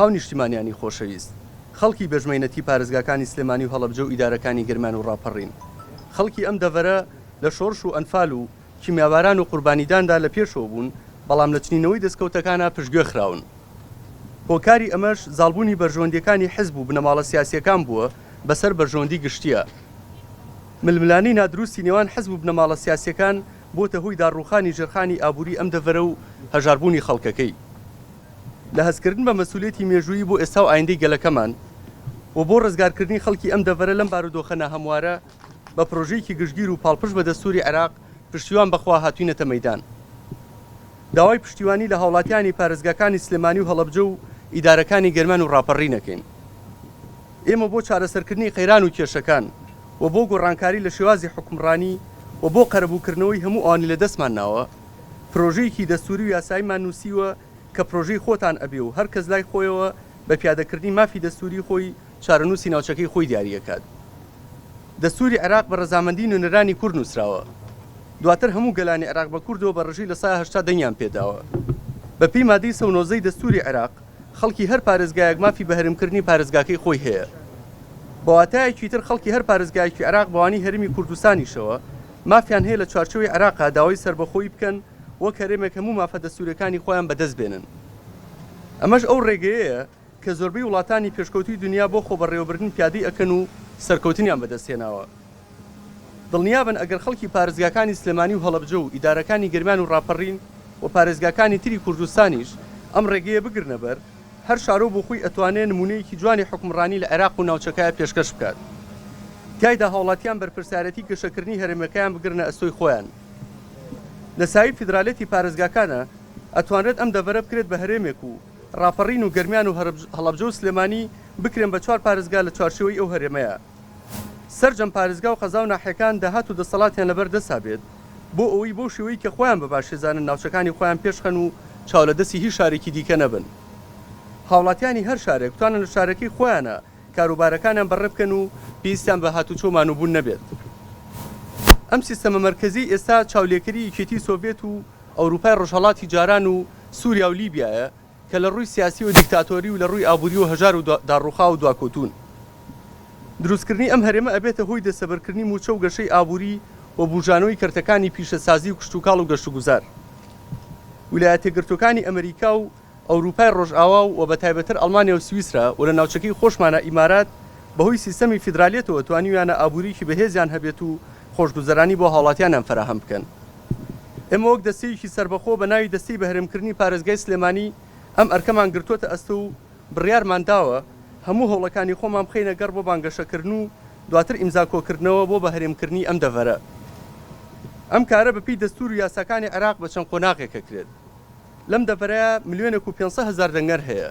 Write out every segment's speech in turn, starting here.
هاو نیشتیمانیانی خۆشەویست خەڵکی بەژمەینەتی پارێزگاکانی سلێمانی و هەڵەبجە و ئیدارەکانی گرمان و ڕاپەڕین خەڵکی ئەم دەڤەرە لە شۆڕش و ئەنفال و کیمیاواران و قوربانیداندا لە پێشەوە بوون بەڵام لە چنینەوەی دەستکەوتەکانە پشتگوێ خراون هۆکاری ئەمەش زاڵبوونی بەرژەوەندیەکانی حزب و بنەماڵە سیاسیەکان بووە بەسەر بەرژەوەندی گشتیە ململانی نادروستی نێوان حزب و بنەماڵە سیاسیەکان بۆتە هۆی داڕوخانی ژێرخانی ئابووری ئەم دەڤەرە و هەژاربوونی خەڵکەکەی لە هەستکردن بە مەسئولێتی مێژووی بۆ ئێستا و ئایندەی گەلەکەمان و بۆ ڕزگارکردنی خەڵکی ئەم دەڤەرە لەم بارودۆخە ناهەموارە بە پرۆژەیەکی گشتگیر و پاڵپشت بە دەستوری عێراق پشتیوان بەخوا هاتوینەتە مەیدان داوای پشتیوانی لە هاوڵاتیانی پارێزگاکانی سلێمانی و هەڵەبجە و ئیدارەکانی گەرمان و ڕاپەڕی نەکەین ئێمە بۆ چارەسەرکردنی قەیران و کێشەکان و بۆ گۆڕانکاری لە شێوازی حکومڕانی و بۆ قەرەبووکردنەوەی هەموو ئەوانی لە دەستمان ناوە پرۆژەیەکی دەستوری و یاساییمان نووسیوە کە پرۆژەی خۆتان ئەبێ و هەر کەس لای خۆیەوە بە پیادەکردنی مافی دەستوری خۆی چارەنووسی ناوچەکەی خۆی دیاریەکات دەستوری عێراق بە ڕەزامەندی نوێنەرانی کورد نووسراوە دواتر هەموو گەلانی عێراق بە کوردەوە بە ڕژی لە سای 80 دەنگیان پێداوە بە پێی مادەی 19 دەستوری عێراق خەڵکی هەر پارێزگایەک مافی بەهرمکردنی پارێزگاکەی خۆی هەیە بەواتایەکی تر خەڵکی هەر پارێزگایەکی عێراق بەوانی هەرمی کوردستانیشەوە مافیان هەیە لە چوارچەوەی عێراقا داوای سربەخۆی بکەن وەک هەرێمێک هەموو مافە دەستوریەکانی خۆیان بەدەست بێنن ئەمەش ئەو ڕێگەیەیە کە زۆربەی وڵاتانی پێشکەوتوی دنیا بۆ خۆبەڕێوەبردن پیادەی ئەکەن و سەرکەوتنیان بەدەستێناوە دڵنیابن ئەگەر خەڵکی پارێزگاکانی سلێمانی و هەڵەبجە و ئیدارەکانی گرمان و ڕاپەڕین و پارێزگاکانی تری کوردستانیش ئەم ڕێگەیە بگرنە بەر هەر شارۆ بۆ خۆی ئەتوانێت نمونەیەکی جوانی حکومڕانی لە عێراق و ناوچەکەیە پێشکەش بکات تایدا هاوڵاتیان بەرپرسیارەتی گەشەکردنی هەرێمەکەیان بگرنە ئەستۆی خۆیان لە سایی فیدراالێتی پارێزگاکانە ئەتوانرێت ئەم دەڤەرە بکرێت بە هەرێمێک و ڕاپەڕین و گەرمیان و هەڵەبجە و سلێمانی بکرێن بە 4 پارێزگا لە چوارچێوەی ئەو هەرێمەیە سەرجەم پارێزگا و قەزا و ناحیەکان داهات و دەسەڵاتیان لەبەر دەسا بێت بۆ ئەوەی بۆ شێوەی کە خۆیان بە باشێزانن ناوچەکانی خۆیان پێشخەن و چاو لە دەستی هیچ شارێکی دیکە نەبن هاوڵاتیانی هەر شارێک توانن لە شارەکەی خۆیانە کاروبارەکانیان بەڕێ بکەن و پێویستیان بە هاتوچۆ مانووبوون نەبێت ئەم سیستەمە مەرکەزی ئێستا چاولێکەری یەکێتی سۆڤێت و ئەوروپای ڕۆژهەڵاتی جاران و سووریا و لیبیایە کە لە ڕووی سیاسی و دیکتاتۆری و لە ڕووی ئابووری و هەژار و داڕوخا و دواکۆتون دروستکردنی ئەم هەرێمە ئەبێتە هۆی دەسەبەرکردنی موچە و گەشەی ئابووری و بوژانەوەی کەرتەکانی پیشەسازی و کشتوکاڵ و گەشتوگوزار ویلایەتە یەکگرتووەکانی ئەمریکا و ئەوروپای ڕۆژئاوا و بە تایبەتر ئەڵمانیا و سویسرا و لە ناوچەکەی خۆشمانە ئیمارات بەهۆی سیستەمی فیدراالێتەوە توانیویانە ئابووریکی بەهێزیان هەبێت و خۆشگوزەرانی بۆ هاوڵاتیانیان فراهەم بکەن ئێمە وەک دەستەیەکی سربەخۆ بە ناوی دەستەی بەهرمکردنی پارێزگای سلێمانی ئەم ئەرکەمان گرتوۆتە ئەستە و بڕیارمان داوە هەموو هەوڵەکانی خۆمان بخەینە گەڕ بۆ بانگەشەکردن و دواتر ئیمزاکۆکردنەوە بۆ بەهرێمکردنی ئەم دەڤەرە ئەم کارە بەپی دەستور و یاساکانی عێراق بە چەند قۆناغێکە کرێت لەم دەڤەرەیە 1,500,000 دەنگەر هەیە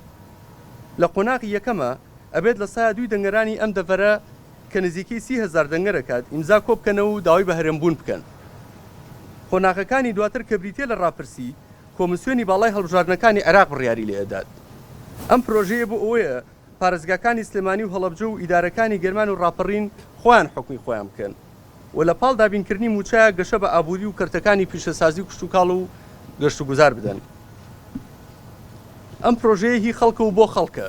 لە قۆناغی یەکەمە ئەبێت لە سایە 2 دەنگەرانی ئەم دەڤەرە کە نزیکەی 30,000 دەنگەرەکات ئیمزا کۆ بکەنەوە و داوای بەهرێمبوون بکەن قۆناغەکانی دواتر کە بریتێ لە ڕاپرسی کۆمسیۆنی باڵای هەڵبژاردنەکانی عێراق بڕیاری لێدات ئەم پرۆژەیە بۆ ئەوەیە پارێزگاکانی سلێمانی و هەڵەبجە و ئیدارەکانی گەرمان و ڕاپەڕین خۆیان حکمی خۆیان بکەن و لە پاڵ دابینکردنی موچایە گەشە بە ئابووری و کەرتەکانی پیشەسازی و کشتوکاڵ و گەشتوگوزار بدەن ئەم پرۆژەیە هی خەڵکە و بۆ خەڵکە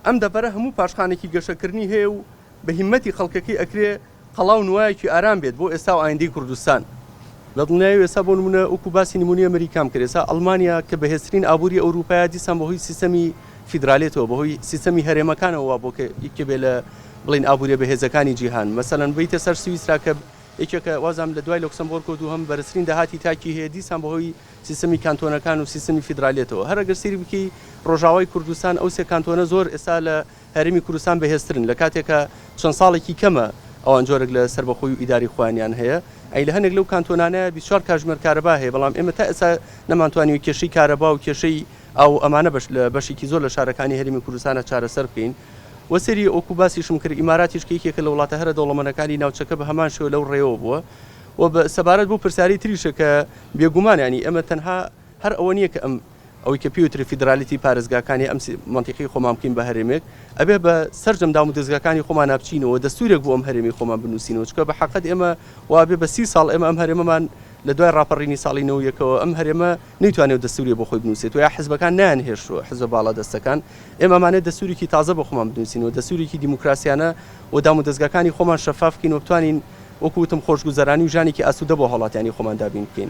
ئەم دەڤەرە هەموو پاشخانێکی گەشەکردنی هەیە و بە هیمەتی خەڵکەکەی ئەکرێ قەڵاو نوایەکی ئارام بێت بۆ ئێستا و ئایندەی کوردستان لە دڵنیای ئێستا بۆ نمونە وەکو باسی نمونی ئەمریکام کرد ئێستا ئەڵمانیا کە بەهێزترین ئابووری ئەوروپایە دیسان بەهۆی سیستەمی فیدراالێتەوە بەهۆی سیستەمی هەرێمەکانەوە بۆ کە یەکێ بێ لە بڵین ئابووریە بەهێزەکانی جیهان مەسەلەن بێتە سەر سویسرا کە یەکێکە وازام لە دوای لۆکسەمبۆرگ و دووهەم بەرزترین داهاتی تاکی هەیە دیسان بەهۆی سیستەمی کانتۆنەکان و سیستەمی فیدراالێتەوە هەر ئەگەر سەیری بکەی ڕۆژاوای کوردستان ئەو سێ کانتۆنە زۆر ئێستا لە هەرێمی کوردستان بەهێزترن لە کاتێکە چەند ساڵێکی کەمە ئەوان جۆرێک لە سربەخۆی و ئیداری خوانیان هەیە ئەی لە هەندێک لەو کانتۆنانە 24 کاتژمێر کارەبا هەیە بەڵام ئێمە تا ئێستا نەمانتوانی کێشەی کارەبا و کێشەی ئەو ئەمانە بەشێکی زۆر لە شارەکانی هەرێمی کوردستانە چارەسەر بکەین وەسەری ئۆکو باسیشم کرد ئیماراتیش کە یەکێکە لە وڵاتە هەرە دەوڵەمەندەکانی ناوچەکە بە هەمان شێوە لەو ڕێەوە بووە و بە سەبارەت بۆ پرسیاری تریشە کە بێگومان ینی ئەمە تەنها هەر ئەوە نییە کە ئەم ئەوەی کە پیوتری فیدراالێتی پارێزگاکانی ئەم منتیقی خۆمان بکەین بە هەرێمێک ئەبێ بە سەرجەم دام و دەستگاکانی خۆمان نابچینەوە دەستورێک بۆ ئەم هەرێمی خۆمان بنووسینەوە چکە بە حەقەت ئێمە وابێ بە 30 ساڵ ئێمە ئەم هەرێمەمان لە دوای ڕاپەڕینی ساڵی 91ەوە ئەم هەرێمە نەیتوانێت دەستوری بۆ خۆی بنووسێت و یا حزبەکان نانهێشتووە حزب باڵا دەستەکان ئێمەمانێت دەستورێکی تازە بۆ خۆمان بنووسینەوە دەستورێکی دیموکراسیانە و دام و دەستگاکانی خۆمان شەفاف بکەین و بتوانین وەکوتم خۆشگوزەرانی و ژانێکی ئاسوودە بۆ هەڵاتیانی خۆمان دابین بکەین